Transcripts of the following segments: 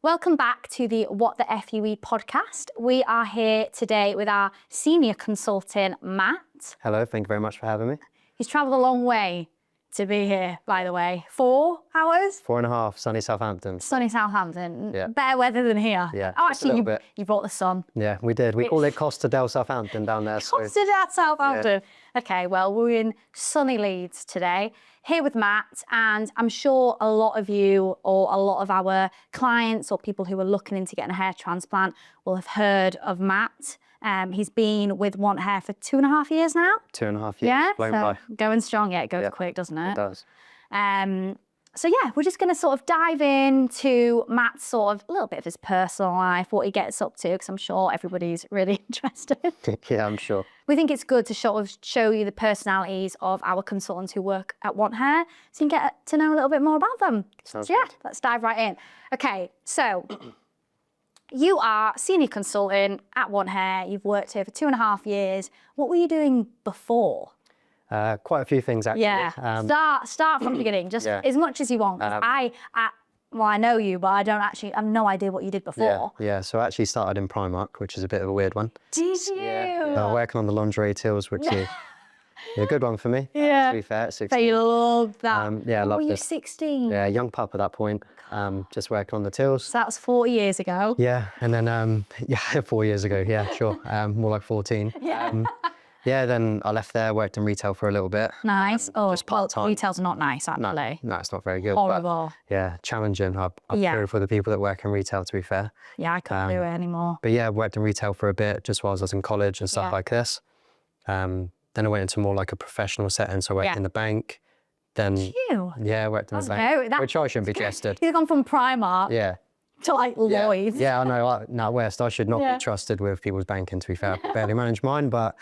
Welcome back to the What the FUE podcast. We are here today with our senior consultant, Matt. Hello, thank you very much for having me. He's travelled a long way to be here, by the way. 4 hours? 4.5, sunny Southampton. Sunny Southampton. Yeah. Better weather than here. Yeah, Oh, just a actually, little bit. you brought the sun. Yeah, we did. We call it Costa del Southampton down there. Costa del Southampton. Okay, well, we're in sunny Leeds today, here with Matt, and I'm sure a lot of you or a lot of our clients or people who are looking into getting a hair transplant will have heard of Matt. He's been with Want Hair for 2.5 years now. 2.5 years. Yeah, Blown so by. going strong. Yeah, it goes quick, doesn't it? It does. So yeah, we're just going to sort of dive into Matt's sort of a little bit of his personal life, what he gets up to, because I'm sure everybody's really interested. Yeah, I'm sure. We think it's good to sort of show you the personalities of our consultants who work at Want Hair, so you can get to know a little bit more about them. Sounds So yeah, good. let's dive right in. Okay, so you are senior consultant at Want Hair. You've worked here for 2.5 years. What were you doing before? Quite a few things, actually. Yeah, start from the beginning, just as much as you want. 'Cause I know you, but I have no idea what you did before. Yeah, so I actually started in Primark, which is a bit of a weird one. Did you? Working on the lingerie tills, which is a good one for me. Yeah. To be fair, at 16. So you love that. Yeah, I Were loved you it. 16? Yeah, young pup at that point, just working on the tills. So that was 40 years ago. Yeah, and then, 4 years ago, yeah, sure, more like 14. Yeah, then I left there, worked in retail for a little bit. Nice. Oh, just well, part-time. retail's not nice, actually. No, it's not very good. Horrible. But yeah, challenging. I feel for the people that work in retail, to be fair. Yeah, I couldn't do it anymore. But yeah, I worked in retail for a bit, just while I was in college and stuff like this. Then I went into more like a professional setting, so I worked in the bank. Then, yeah, I worked in the bank, which I shouldn't be trusted. You've gone from Primark to like Lloyd's. Yeah, I know. No, West, I should not be trusted with people's banking, to be fair. I barely manage mine, but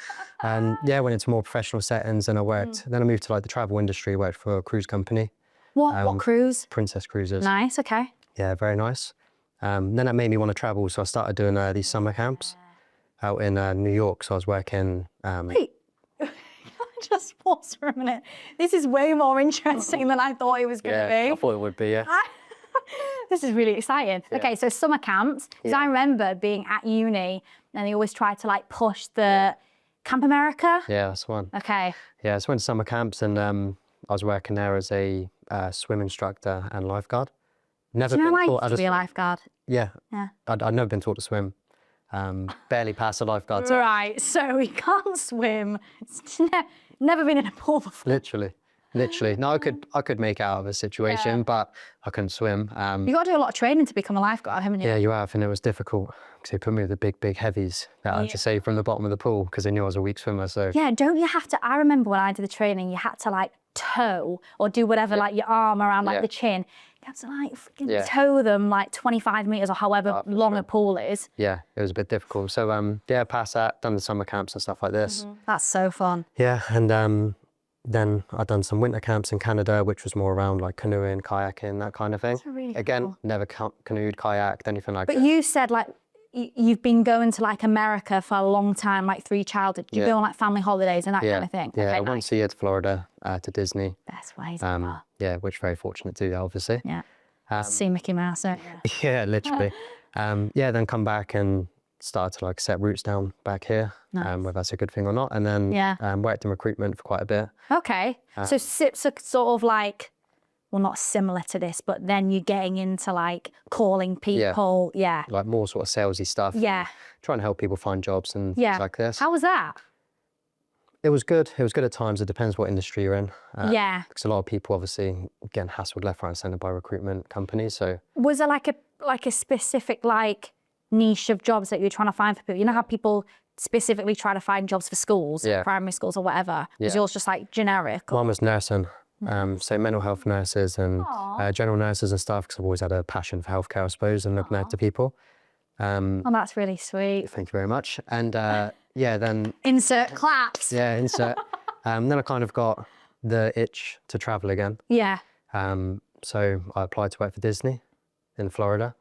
yeah, went into more professional settings and I worked. Then I moved to like the travel industry, worked for a cruise company. What cruise? Princess Cruises. Nice, okay. Yeah, very nice. Then that made me want to travel, so I started doing these summer camps out in New York. So I was working. Wait, just pause for a minute. This is way more interesting than I thought it was going to be. I thought it would be, yeah. This is really exciting. Okay, so summer camps, because I remember being at uni and they always tried to like push the Camp America. Yeah, that's one. Okay. Yeah, so I went to summer camps and I was working there as a swim instructor and lifeguard. Never Do you know been I taught used to be a lifeguard? Yeah. Yeah. I'd never been taught to swim. Barely passed a lifeguard test. Right, so he can't swim. It's never been in a pool before. Literally. No, I could make it out of a situation, but I couldn't swim. You've got to do a lot of training to become a lifeguard, haven't you? Yeah, you have, and it was difficult because they put me with the big heavies that I had to save from the bottom of the pool because they knew I was a weak swimmer. So yeah, don't you have to? I remember when I did the training, you had to like toe or do whatever, like your arm around like the chin. You have to like freaking toe them like 25 meters or however long a pool is. Yeah, it was a bit difficult. So yeah, past that, done the summer camps and stuff like this. That's so fun. Yeah, and then I'd done some winter camps in Canada, which was more around like canoeing, kayaking, that kind of thing. That's really Again, cool. never canoed, kayaked, anything like that. But you said like you've been going to like America for a long time, like through childhood. You go on like family holidays and that kind of thing. Yeah, Okay, once a year to Florida, to Disney. Best ways. Yeah, which very fortunate to do, obviously. Yeah. See Mickey Mouse, don't you? Yeah, literally. Yeah, then come back and start to like set roots down back here, whether that's a good thing or not. And then worked in recruitment for quite a bit. Okay. So SIPs are sort of like, well, not similar to this, but then you're getting into like calling people. Yeah. Like more sort of salesy stuff. Yeah. Trying to help people find jobs and things like this. How was that? It was good. It was good at times. It depends what industry you're in. Yeah. Because a lot of people obviously getting hassled left, right and centre by recruitment companies. So was there like a specific like niche of jobs that you're trying to find for people? You know how people specifically try to find jobs for schools, primary schools or whatever? Was yours just like generic? Mine was nursing. So mental health nurses and general nurses and stuff, because I've always had a passion for healthcare, I suppose, and looking after people. Oh, that's really sweet. Thank you very much. And yeah, then... Insert claps. Yeah, insert. Then I kind of got the itch to travel again. Yeah. So I applied to work for Disney in Florida.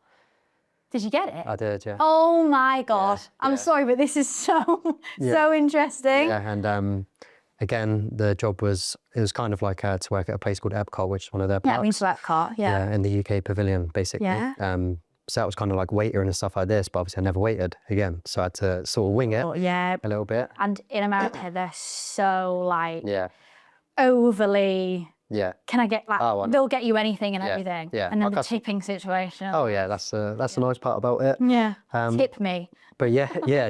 Did you get it? I did, yeah. Oh my God. I'm sorry, but this is so interesting. Yeah, and again, the job was kind of like to work at a place called Epcot, which is one of their parks. Yeah, I've been to Epcot, Yeah, in the UK pavilion, basically. Yeah. set was kind of like waiter and stuff like this, but obviously I never waited again. So I had to sort of wing it a little bit. And in America, they're so like overly... Can I get like, they'll get you anything and everything. And then the tipping situation. Oh yeah, that's the nice part about it. Yeah, tip me. But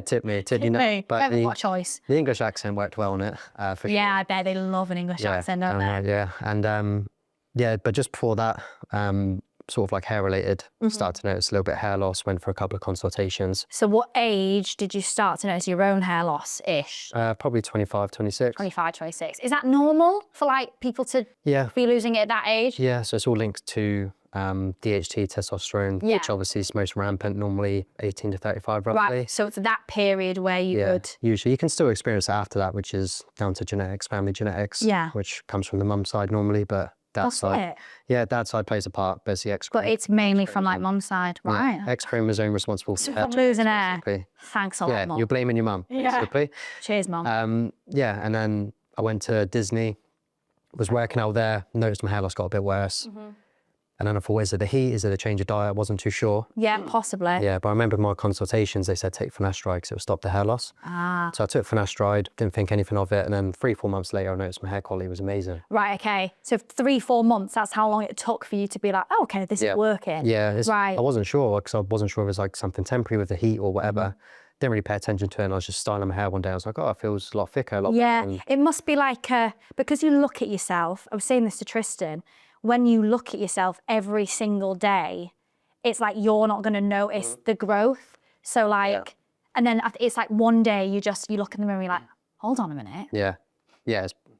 tip me. Tip me. But what choice? The English accent worked well on it, for sure. Yeah, I bet they love an English accent, don't they? Yeah, and but just before that, sort of like hair related, started to notice a little bit of hair loss, went for a couple of consultations. So what age did you start to notice your own hair loss-ish? Probably 25, 26. 25, 26. Is that normal for like people to be losing it at that age? Yeah, so it's all linked to DHT, testosterone, which obviously is most rampant, normally 18 to 35 roughly. Right, so it's that period where you would... Usually you can still experience it after that, which is down to genetics, family genetics, which comes from the mum's side normally, but dad's side. Yeah, dad's side plays a part, but it's the X chromosome. But it's mainly from like mum's side, right? X chromosome responsible for from losing hair. Thanks a lot, Mum. You're blaming your mum, basically. Cheers, Mum. And then I went to Disney, was working out there, noticed my hair loss got a bit worse. And then I thought, is it the heat? Is it a change of diet? I wasn't too sure. Yeah, possibly. Yeah, but I remember my consultations, they said take finasteride because it would stop the hair loss. So I took finasteride, didn't think anything of it. And then 3-4 months later, I noticed my hair quality was amazing. Right, okay. So 3-4 months, that's how long it took for you to be like, oh, okay, this is working. Yeah, right. I wasn't sure because I wasn't sure if it was like something temporary with the heat or whatever. Didn't really pay attention to it. And I was just styling my hair one day. I was like, oh, it feels a lot thicker, a lot better. Yeah, it must be like, because you look at yourself, I was saying this to Tristan, when you look at yourself every single day, it's like you're not going to notice the growth. So like, and then it's like one day you look in the mirror and you're like, hold on a minute. Yeah.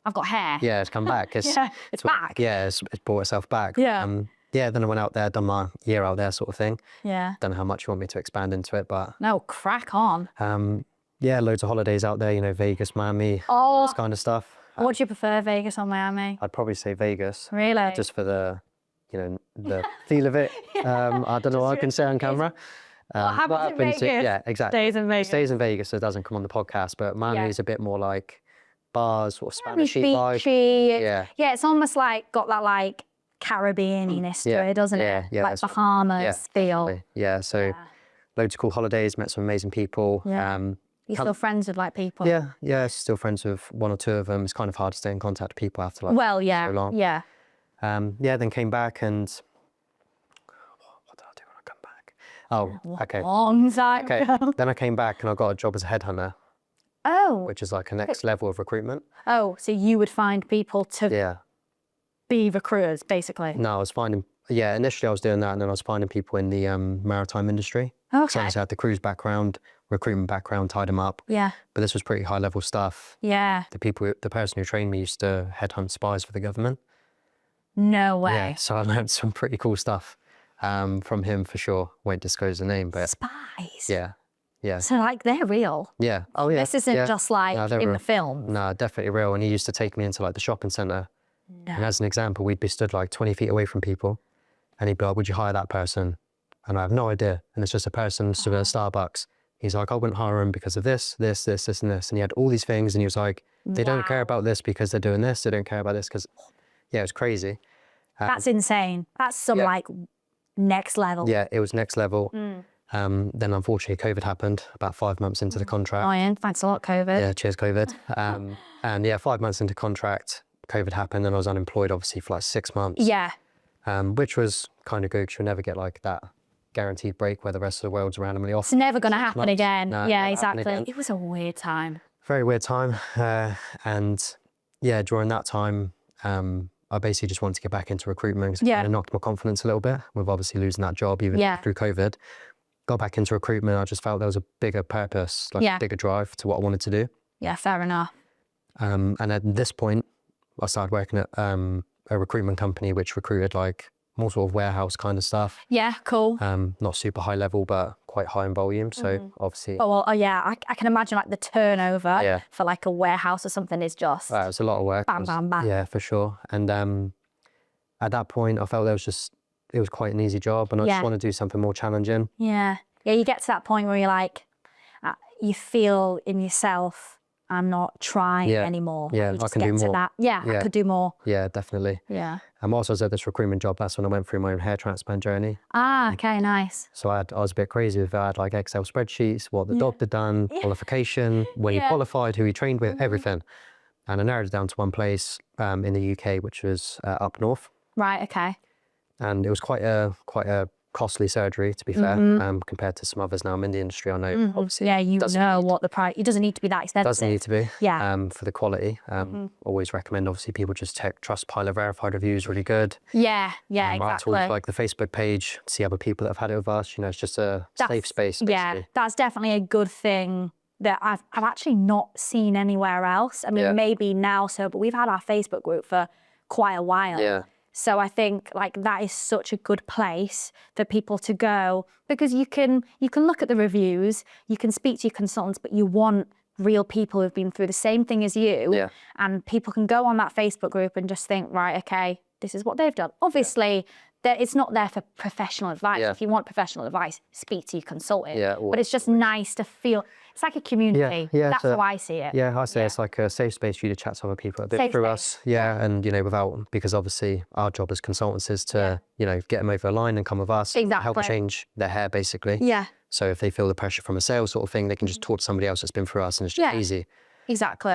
I've got hair. Yeah, it's come back. It's back. Yeah, it's brought itself back. Yeah. Then I went out there, done my year out there sort of thing. Yeah. Don't know how much you want me to expand into it, but... No, crack on. Loads of holidays out there, Vegas, Miami, all this kind of stuff. What do you prefer, Vegas or Miami? I'd probably say Vegas. Really? Just for the, the feel of it. I don't know what I can say on camera. What happens in Vegas? Yeah, exactly. Stays in Vegas. Stays in Vegas, so it doesn't come on the podcast. But Miami is a bit more like bars, sort of Spanish vibe. Yeah, it's almost like got that like Caribbean-ness to it, doesn't it? Yeah, like Bahamas feel. Yeah, so loads of cool holidays, met some amazing people. Yeah. You're still friends with like people? Yeah, still friends with 1 or 2 of them. It's kind of hard to stay in contact with people after so long. Yeah. Then came back and what did I do when I come back? Oh, okay. Long time ago. Then I came back and I got a job as a headhunter. Oh. Which is like a next level of recruitment. Oh, so you would find people to be recruiters, basically? No, I was finding, initially I was doing that and then I was finding people in the maritime industry. Okay. So I had the cruise background, recruitment background, tied them up. Yeah. But this was pretty high level stuff. Yeah. The person who trained me used to headhunt spies for the government. No way. Yeah, so I learned some pretty cool stuff from him for sure. Won't disclose the name, but... Spies? Yeah. So like they're real? Yeah. Oh yeah. This isn't just like in the film? No, definitely real. And he used to take me into like the shopping centre. No. And as an example, we'd be stood like 20 feet away from people and he'd be like, would you hire that person? And I have no idea. And it's just a person stood at Starbucks. He's like, I wouldn't hire him because of this, and this. And he had all these things. And he was like, they don't care about this because they're doing this. They don't care about this because, it was crazy. That's insane. That's some like next level. Yeah, it was next level. Then unfortunately COVID happened about 5 months into the contract. Oh, yeah. Thanks a lot, COVID. Yeah, cheers COVID. And 5 months into contract, COVID happened and I was unemployed obviously for like 6 months. Yeah. Which was kind of good because you'll never get like that guaranteed break where the rest of the world's randomly off. It's never going to happen again. No, yeah, exactly. It was a weird time. Very weird time. And during that time, I basically just wanted to get back into recruitment because it kind of knocked my confidence a little bit with obviously losing that job even through COVID. Got back into recruitment. I just felt there was a bigger purpose, like a bigger drive to what I wanted to do. Yeah, fair enough. And at this point, I started working at a recruitment company which recruited like more sort of warehouse kind of stuff. Yeah, cool. Not super high level, but quite high in volume. So obviously. I can imagine like the turnover for like a warehouse or something is just. It was a lot of work. Bam, bam, bam. Yeah, for sure. And at that point, I felt it was quite an easy job, and I just want to do something more challenging. Yeah, you get to that point where you're like, you feel in yourself I'm not trying anymore. Yeah, You I just can get do to more. that. Yeah, I could do more. Yeah, definitely. Yeah. And whilst I was at this recruitment job, that's when I went through my own hair transplant journey. Ah, okay, nice. So I was a bit crazy with that. I had like Excel spreadsheets, what the doctor done, qualification, where he qualified, who he trained with, everything. And I narrowed it down to one place in the UK, which was up north. Right, okay. And it was quite a costly surgery, to be fair, compared to some others now. I'm in the industry, I know. Obviously, Yeah, you know what the price, it doesn't need to be that expensive. Doesn't need to be. Yeah. For the quality. Always recommend, obviously, people just check Trustpilot verified reviews, really good. Yeah, exactly. Right, like the Facebook page, see other people that have had it with us. You know, it's just a safe space, basically. Yeah, that's definitely a good thing that I've actually not seen anywhere else. I mean, maybe now so, but we've had our Facebook group for quite a while. Yeah. So I think like that is such a good place for people to go, because you can look at the reviews, you can speak to your consultants, but you want real people who've been through the same thing as you. Yeah. And people can go on that Facebook group and just think, right, okay, this is what they've done. Obviously, it's not there for professional advice. Yeah. If you want professional advice, speak to your consultant. Yeah, but it's just nice to feel, it's like a community. Yeah, That's how I see it. Yeah, I say it's like a safe space for you to chat to other people a bit Safe through space. us. Yeah, and you know, because obviously our job as consultants is to, you know, get them over the line and come with us, help change their hair, basically. Yeah. So if they feel the pressure from a sales sort of thing, they can just talk to somebody else that's been through us, and it's just easy. Exactly.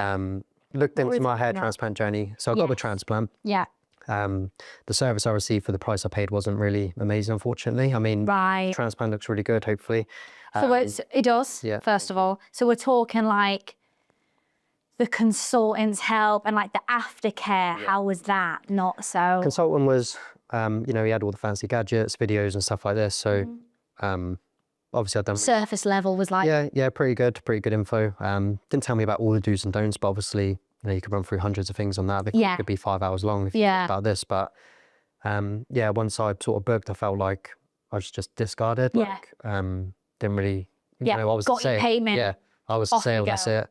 Looked into my hair transplant journey. So I got a transplant. Yeah. The service I received for the price I paid wasn't really amazing, unfortunately. I mean, transplant looks really good, hopefully. So it does, first of all. So we're talking like the consultant's help and like the aftercare. How was that? Not so. Consultant was, you know, he had all the fancy gadgets, videos and stuff like this. So obviously I've done... Surface level was like... Yeah, pretty good info. Didn't tell me about all the do's and don'ts, but obviously, you know, you could run through hundreds of things on that. It could be 5 hours long if you think about this. But once I sort of booked, I felt like I was just discarded. Like, didn't really, you know, I was got your payment. Yeah, I was the sale, that's it.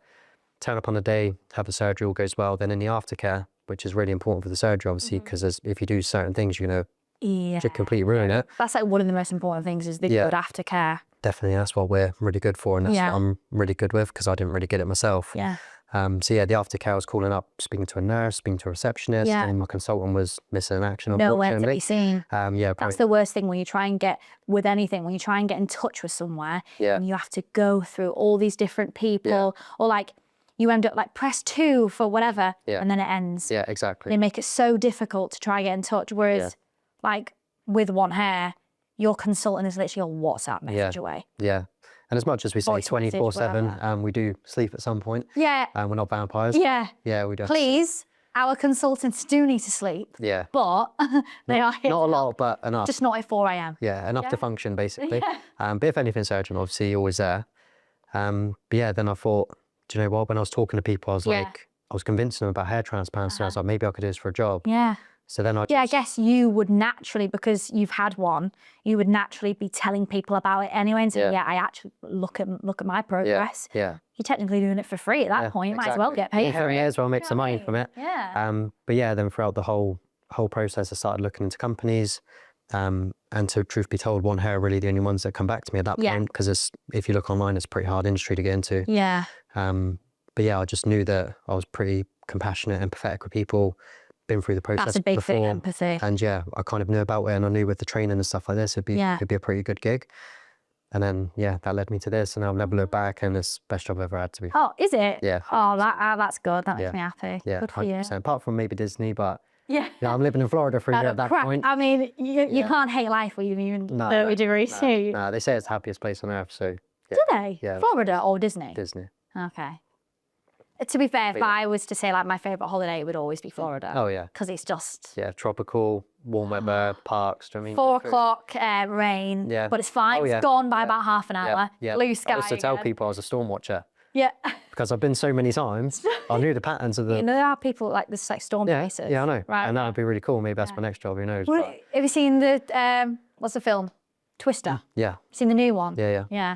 Turn up on the day, have the surgery, all goes well. Then in the aftercare, which is really important for the surgery, obviously, because if you do certain things, you know, you completely ruin it. That's like one of the most important things is the good aftercare. Definitely, that's what we're really good for, and that's what I'm really good with, because I didn't really get it myself. Yeah. So yeah, the aftercare, I was calling up, speaking to a nurse, speaking to a receptionist, and my consultant was missing in action, unfortunately. Nowhere to be seen. That's the worst thing when you try and get, with anything, when you try and get in touch with somewhere, and you have to go through all these different people, or like, you end up like press 2 for whatever, and then it ends. Yeah, exactly. They make it so difficult to try and get in touch, whereas like with One Hair, your consultant is literally a WhatsApp message away. Yeah. And as much as we say 24/7, we do sleep at some point. Yeah. And we're not vampires. Yeah. Yeah, we do. Please, our consultants do need to sleep. Yeah. But they are here. Not a lot, but enough. Just not at 4 a.m. Yeah, enough to function, basically. But if anything's urgent, obviously, you're always there. But yeah, then I thought, do you know what? When I was talking to people, I was like, I was convincing them about hair transplants. And I was like, maybe I could do this for a job. Yeah. So then I guess you would naturally, because you've had one, you would naturally be telling people about it anyway and saying, I actually look at my progress. Yeah. You're technically doing it for free at that point. You might as well get paid for it. Yeah, as well make some money from it. Yeah. But yeah, then throughout the whole process, I started looking into companies. And to truth be told, One Hair are really the only ones that come back to me at that point, because if you look online, it's a pretty hard industry to get into. Yeah. But yeah, I just knew that I was pretty compassionate and empathetic with people. Been through the process That's a big before, thing, empathy. And yeah, I kind of knew about it, and I knew with the training and stuff like this, it'd be a pretty good gig. And then that led me to this, and I'll never look back, and it's the best job I've ever had, to be fair. Oh, is it? Yeah. Oh, that's good. That makes me happy. Yeah, good for you. 100%. Apart from maybe Disney, but yeah, I'm living in Florida for a year at that point. I mean, you can't hate life when you're in 30 degrees heat. No, they say it's the happiest place on earth, so. Yeah. Do they? Yeah. Florida or Disney? Disney. Okay. To be fair, if I was to say like my favourite holiday, it would always be Florida. Oh yeah. Because it's just... Yeah, tropical, warm weather, parks, do you know what I mean? 4 o'clock, rain, but it's fine. It's gone by about half an hour. Yeah. Blue sky. I used to tell people I was a storm watcher. Yeah. Because I've been so many times, I knew the patterns of the... You know, there are people like this, like storm chasers. Yeah, I know. Right. And that would be really cool. Maybe that's my next job, who knows? Have you seen the, what's the film? Twister. Yeah. Seen the new one? Yeah.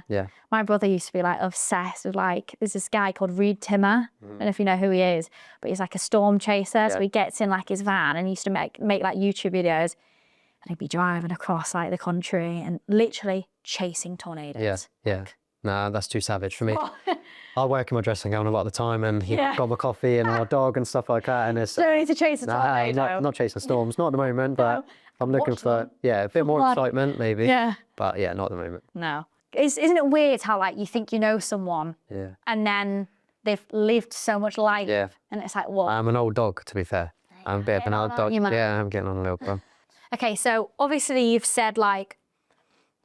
My brother used to be like obsessed with like, there's this guy called Reed Timmer. I don't know if you know who he is, but he's like a storm chaser. So he gets in like his van and he used to make like YouTube videos, and he'd be driving across like the country and literally chasing tornadoes. Yeah. Nah, that's too savage for me. I'll work in my dressing gown a lot of the time and got my coffee and our dog and stuff like that. And it's Don't need to chase the tornado. not chasing storms, not at the moment, but I'm looking for a bit more excitement maybe. Yeah. But yeah, not at the moment. No. Isn't it weird how like you think you know someone and then they've lived so much life and it's like, what? I'm an old dog, to be fair. I'm a bit of an old dog. Yeah, I'm getting on a little bit. Okay, so obviously you've said like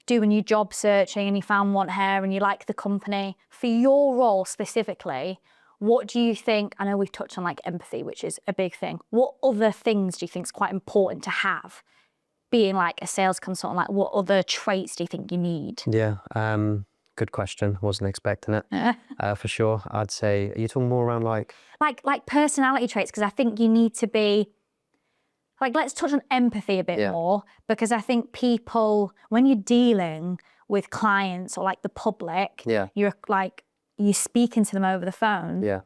doing your job searching and you found one here and you like the company. For your role specifically, what do you think, I know we've touched on like empathy, which is a big thing. What other things do you think is quite important to have being like a sales consultant? Like what other traits do you think you need? Yeah, good question. Wasn't expecting it. For sure. I'd say, are you talking more around like personality traits? Because I think you need to be, like, let's touch on empathy a bit more, because I think people, when you're dealing with clients or like the public, you're speaking to them over the phone. Yeah.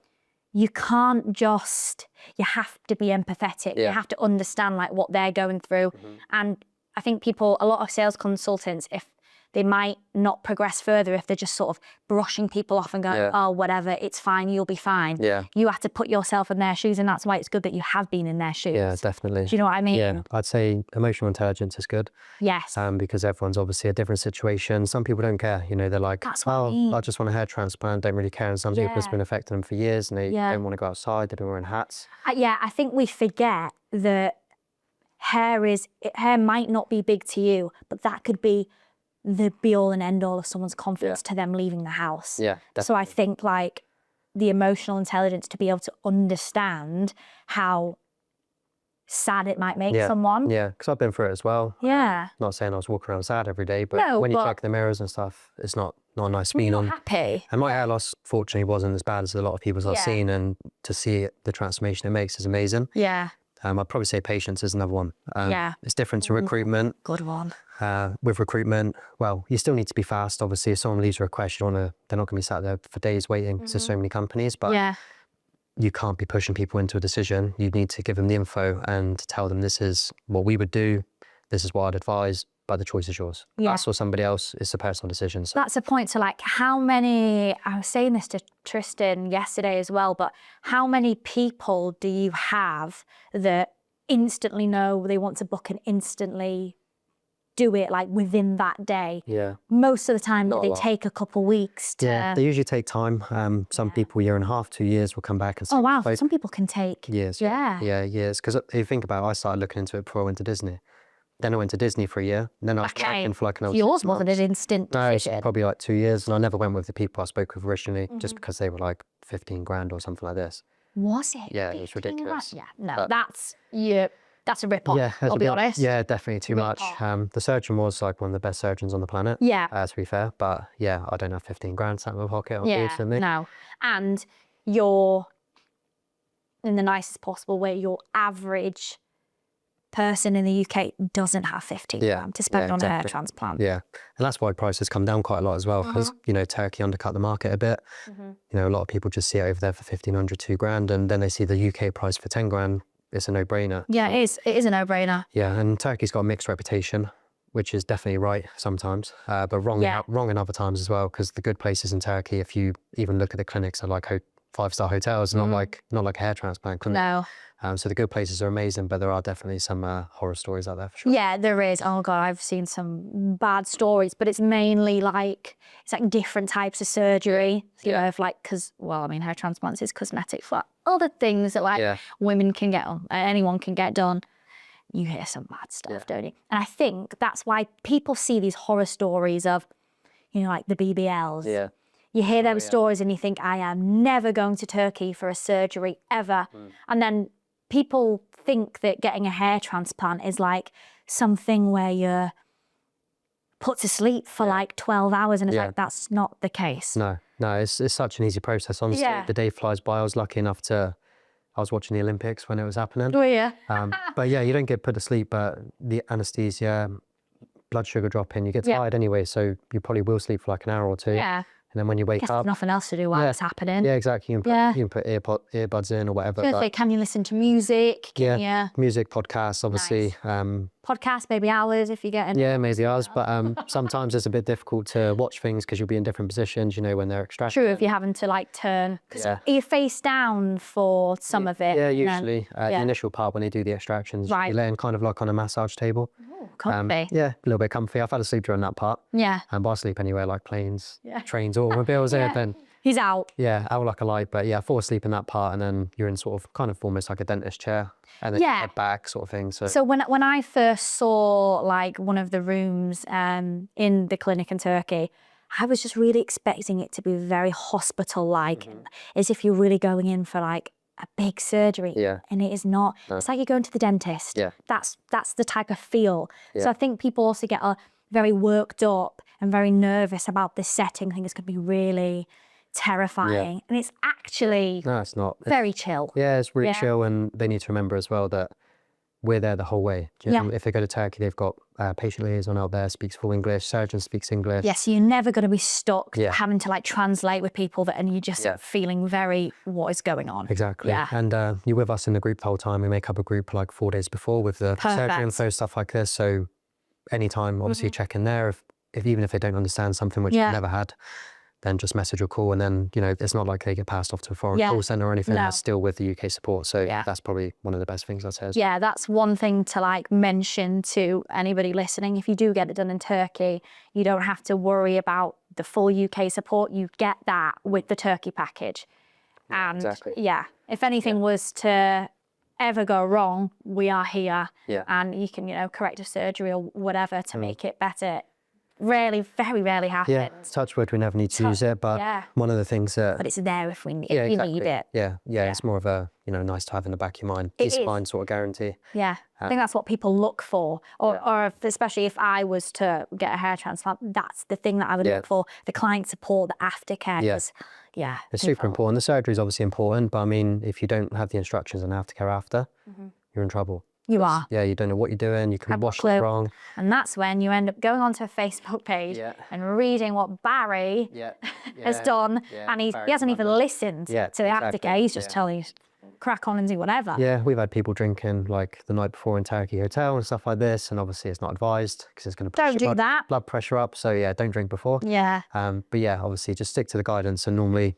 You can't just, you have to be empathetic. You have to understand like what they're going through. And I think a lot of sales consultants, if they might not progress further if they're just sort of brushing people off and going, oh, whatever, it's fine, you'll be fine. Yeah. You have to put yourself in their shoes, and that's why it's good that you have been in their shoes. Yeah, definitely. Do you know what I mean? Yeah, I'd say emotional intelligence is good. Yes. Because everyone's obviously a different situation. Some people don't care, you know, they're like, I just want a hair transplant, don't really care. And some people it's been affecting them for years and they don't want to go outside, they've been wearing hats. I think we forget that hair might not be big to you, but that could be the be-all and end-all of someone's confidence to them leaving the house. Yeah, definitely. So I think like the emotional intelligence to be able to understand how sad it might make someone. Yeah, because I've been through it as well. Yeah. Not saying I was walking around sad every day, but when you check the mirrors and stuff, it's not a nice being on. Happy. And my hair loss, fortunately, wasn't as bad as a lot of people's I've seen, and to see the transformation it makes is amazing. Yeah. I'd probably say patience is another one. It's different to recruitment. Good one. With recruitment, well, you still need to be fast. Obviously, if someone leaves a request, they're not going to be sat there for days waiting because there's so many companies. But you can't be pushing people into a decision. You need to give them the info and tell them this is what we would do. This is what I'd advise. But the choice is yours. Us or somebody else, it's a personal decision. So. That's a point. So like I was saying this to Tristan yesterday as well, but how many people do you have that instantly know they want to book and instantly do it like within that day? Yeah. Most of the time they take a couple weeks to... Yeah, they usually take time. Some people, 1.5 years, 2 years will come back and say... Oh wow, some people can take... Years. Yeah. Yeah, years. Because if you think about it, I started looking into it before I went to Disney. Then I went to Disney for a year, and then I was working for like another 6 months. Yours wasn't an instant decision. No, probably like 2 years, and I never went with the people I spoke with originally, just because they were like 15 grand or something like this. Was it? Yeah, it was ridiculous. Yeah, no, that's a rip-off, I'll be honest. Yeah, definitely too much. The surgeon was like one of the best surgeons on the planet, to be fair, but yeah, I don't have 15 grand sat in my pocket, unfortunately. No, and you're, in the nicest possible way, your average person in the UK doesn't have 15 grand to spend on a hair transplant. Yeah, and that's why prices come down quite a lot as well, because Turkey undercut the market a bit. A lot of people just see it over there for 1,500, 2 grand, and then they see the UK price for 10 grand. It's a no-brainer. Yeah, it is a no-brainer. Yeah, and Turkey's got a mixed reputation, which is definitely right sometimes, but wrong in other times as well, because the good places in Turkey, if you even look at the clinics, are like 5-star hotels, not like a hair transplant clinic. No. So the good places are amazing, but there are definitely some horror stories out there for sure. Yeah, there is. Oh God, I've seen some bad stories, but it's mainly like, it's like different types of surgery. Of like, hair transplants is cosmetic for other things that like women can get on, anyone can get done. You hear some bad stuff, don't you? And I think that's why people see these horror stories of, like the BBLs. Yeah. You hear those stories and you think, I am never going to Turkey for a surgery ever. And then people think that getting a hair transplant is like something where you're put to sleep for like 12 hours and it's like, that's not the case. No, it's such an easy process, honestly. The day flies by. I was lucky enough I was watching the Olympics when it was happening. Oh yeah. But yeah, you don't get put to sleep, but the anesthesia, blood sugar dropping, you get tired anyway, so you probably will sleep for like an hour or two. Yeah. And then when you wake Guess up, there's nothing else to do while it's happening. yeah, exactly. You can put earbuds in or whatever. I was gonna say, can you listen to music? Music, podcasts, obviously. Nice. Podcast, maybe hours if you get in. Yeah, maybe hours. But sometimes it's a bit difficult to watch things because you'll be in different positions, you know, when they're extracting. True, if you're having to like turn. Because you're face down for some of it. Yeah, usually. The initial part when they do the extractions, you're laying kind of like on a massage table. Ooh, comfy. Yeah, a little bit comfy. I've had to sleep during that part. Yeah. But I sleep anywhere like planes, trains, automobiles, then. He's out. Yeah, out like a light. But yeah, I fall asleep in that part and then you're in sort of kind of almost like a dentist chair and then you head back sort of thing. So when I first saw like one of the rooms in the clinic in Turkey, I was just really expecting it to be very hospital-like, as if you're really going in for like a big surgery. Yeah. And it is not. No. It's like you're going to the dentist. Yeah. That's the type of feel. Yeah. So I think people also get very worked up and very nervous about this setting. I think it's going to be really terrifying. And it's actually it's not. Very chill. Yeah, it's really chill, and they need to remember as well that we're there the whole way. You know, if they go to Turkey, they've got patient liaison out there, speaks full English, surgeon speaks English. Yes, you're never going to be stuck having to like translate with people and you're just feeling very, what is going on? Exactly. Yeah. And you're with us in the group the whole time. We make up a group like 4 days before with the surgery info, stuff like this. So anytime, obviously, check in there. If even if they don't understand something which you've never had, then just message or call, and then, you know, it's not like they get passed off to a foreign call centre or anything. That's still with the UK support. So that's probably one of the best things I'd say. Yeah, that's one thing to like mention to anybody listening. If you do get it done in Turkey, you don't have to worry about the full UK support. You get that with the Turkey package. And if anything was to ever go wrong, we are here. Yeah. And you can, you know, correct a surgery or whatever to make it better. Very rarely happens. Yeah, touch wood, we never need to use it, but one of the things that... But it's there if we need it. Yeah, it's more of a, you know, nice to have in the back of your mind. Peace of mind sort of guarantee. Yeah, I think that's what people look for. Or especially if I was to get a hair transplant, that's the thing that I would look for. The client support, the aftercare. It's super important. The surgery is obviously important, but I mean, if you don't have the instructions and aftercare after, you're in trouble. You are. Yeah, you don't know what you're doing, you can wash it wrong. And that's when you end up going onto a Facebook page and reading what Barry has done, and he hasn't even listened to the aftercare, he's just telling you, crack on and do whatever. Yeah, we've had people drinking like the night before in Turkey Hotel and stuff like this, and obviously it's not advised because it's going to push your blood pressure up, so yeah, don't drink before. Yeah. But yeah, obviously just stick to the guidance, and normally,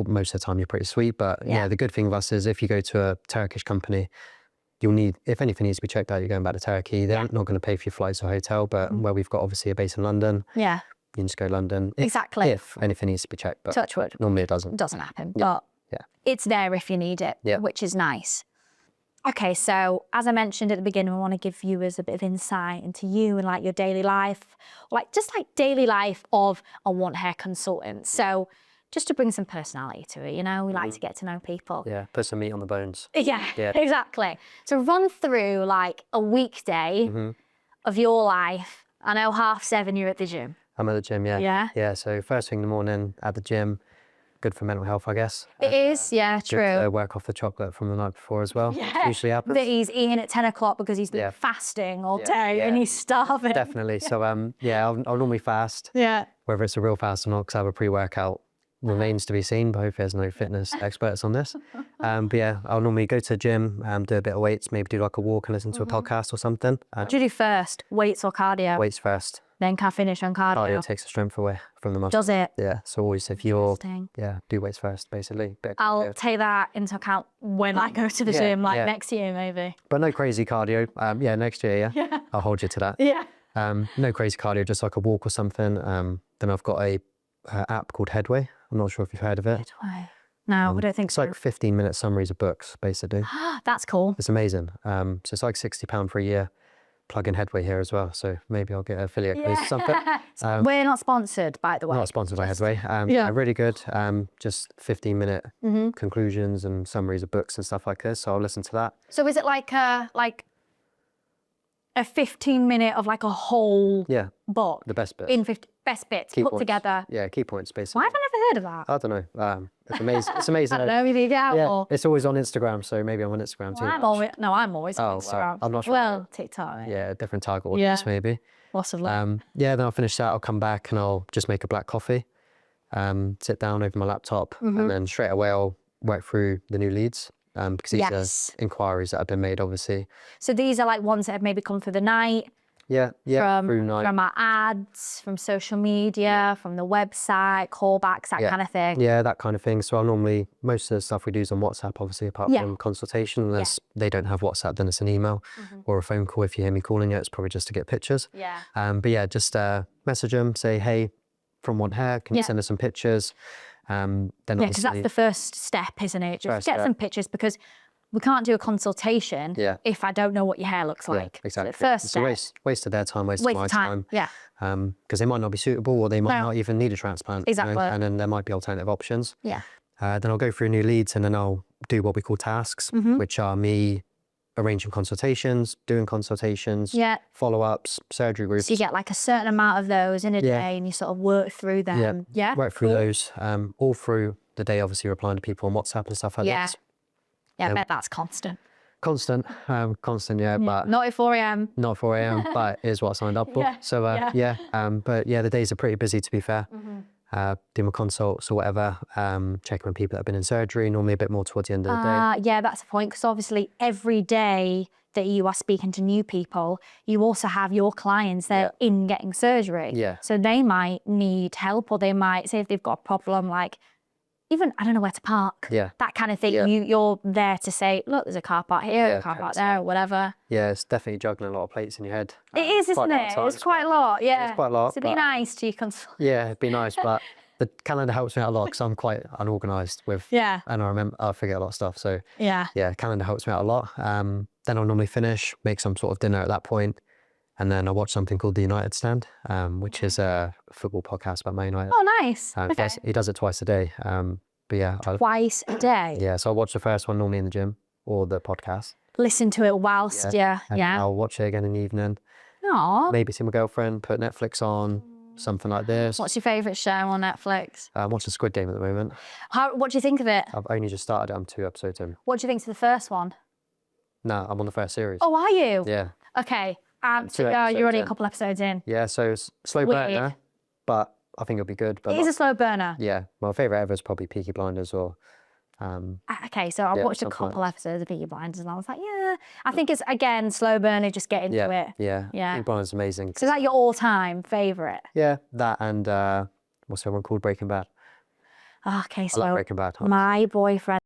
most of the time you're pretty sweet, but yeah, the good thing with us is if you go to a Turkish company, you'll need, if anything needs to be checked out, you're going back to Turkey. They're not going to pay for your flights or hotel, but where we've got obviously a base in London, you can just go to London. If anything needs to be checked, but touch wood. Normally it doesn't. It doesn't happen, but it's there if you need it, which is nice. Okay, so as I mentioned at the beginning, we want to give viewers a bit of insight into you and like your daily life, like just like daily life of a want hair consultant. So just to bring some personality to it, you know, we like to get to know people. Yeah, put some meat on the bones. Yeah, exactly. So run through like a weekday of your life. I know 7:30 you're at the gym. I'm at the gym, yeah. Yeah, so first thing in the morning at the gym, good for mental health, I guess. It is, true. Good to work off the chocolate from the night before as well. Yeah, usually happens. That he's eating at 10 o'clock because he's been fasting all day and he's starving. Definitely. So I'll normally fast. Yeah. Whether it's a real fast or not, because I have a pre-workout. Remains to be seen, but hopefully there's no fitness experts on this. But yeah, I'll normally go to the gym, do a bit of weights, maybe do like a walk and listen to a podcast or something. What do you do first, weights or cardio? Weights first. Then can I finish on cardio? Cardio takes the strength away from the muscle. Does it? Yeah, so always if you're, do weights first, basically. I'll take that into account when I go to the gym, like next year maybe. But no crazy cardio. Next year, I'll hold you to that. Yeah. No crazy cardio, just like a walk or something. Then I've got a app called Headway. I'm not sure if you've heard of it. No, I don't think so. It's like 15-minute summaries of books, basically. That's cool. It's amazing. So it's like £60 for a year. Plug in Headway here as well. So maybe I'll get an affiliate code or something. We're not sponsored, by the way. Not sponsored by Headway. Really good. Just 15-minute conclusions and summaries of books and stuff like this. So I'll listen to that. So is it like a 15-minute of like a whole book? The best bits. Best bits key put points. Together. Yeah, key points basically. Why have I never heard of that? I don't know. It's amazing. It's amazing. I don't know if you get out or... It's always on Instagram, so maybe I'm on Instagram too. I'm always on Instagram. I'm not sure. Well, TikTok. Yeah, different target audience maybe. Lots of love. Then I'll finish that. I'll come back and I'll just make a black coffee. sit down over my laptop, and then straight away I'll work through the new leads. Because these are inquiries that have been made, obviously. So these are like ones that have maybe come through the night. Yeah, through night. From our ads, from social media, from the website, callbacks, that kind of thing. Yeah, that kind of thing. So I'll normally, most of the stuff we do is on WhatsApp, obviously, apart from consultation. Unless they don't have WhatsApp, then it's an email or a phone call. If you hear me calling you, it's probably just to get pictures. Yeah. But yeah, just message them, say, hey, from Want Hair, can you send us some pictures? Then because that's the first step, isn't it? Just get some pictures, because we can't do a consultation if I don't know what your hair looks like. Yeah, exactly. So first step. It's a waste of their time, waste of my time. Yeah. Because they might not be suitable, or they might not even need a transplant. Exactly. You know? And then there might be alternative options. Yeah. Then I'll go through new leads, and then I'll do what we call tasks, which are me arranging consultations, doing consultations, follow-ups, surgery groups. So you get like a certain amount of those in a day, and you sort of work through them. Yeah. Work through those all through the day, obviously replying to people on WhatsApp and stuff like that. Yeah, I bet that's constant. Constant, but not at 4 a.m. Not 4 a.m, but it is what I signed up for. So but yeah, the days are pretty busy, to be fair. Doing my consults or whatever, checking on people that have been in surgery, normally a bit more towards the end of the day. Yeah, that's the point, because obviously every day that you are speaking to new people, you also have your clients that are in getting surgery. So they might need help, or they might say if they've got a problem, like even, I don't know where to park, that kind of thing. You're there to say, look, there's a car park here, a car park there, or whatever. Yeah, it's definitely juggling a lot of plates in your head. It is, isn't it? It's quite a lot, It's quite a lot. So be nice to your consultant. Yeah, it'd be nice, but the calendar helps me out a lot, because I'm quite unorganised with, and I forget a lot of stuff. So calendar helps me out a lot. Then I'll normally finish, make some sort of dinner at that point, and then I watch something called The United Stand, which is a football podcast about Man United. Oh, nice. He does it twice a day. But yeah. Twice a day? Yeah, so I'll watch the first one normally in the gym, or the podcast. Listen to it whilst, I'll watch it again in the evening. Aww. Maybe see my girlfriend, put Netflix on, something like this. What's your favourite show on Netflix? I'm watching Squid Game at the moment. What do you think of it? I've only just started it. I'm 2 episodes in. What do you think of the first one? No, I'm on the first series. Oh, are you? Yeah. Okay. So you're only a couple episodes in. Yeah, so it's slow burner, but I think it'll be good. But it is a slow burner. Yeah. My favourite ever is probably Peaky Blinders, or... okay, so I watched a couple episodes of Peaky Blinders, and I was like, I think it's, again, slow burner, just get into it. Yeah. Peaky Blinders is amazing. So is that your all-time favourite? Yeah, that and what's the one called? Breaking Bad. Okay, so I love Breaking Bad. my boyfriend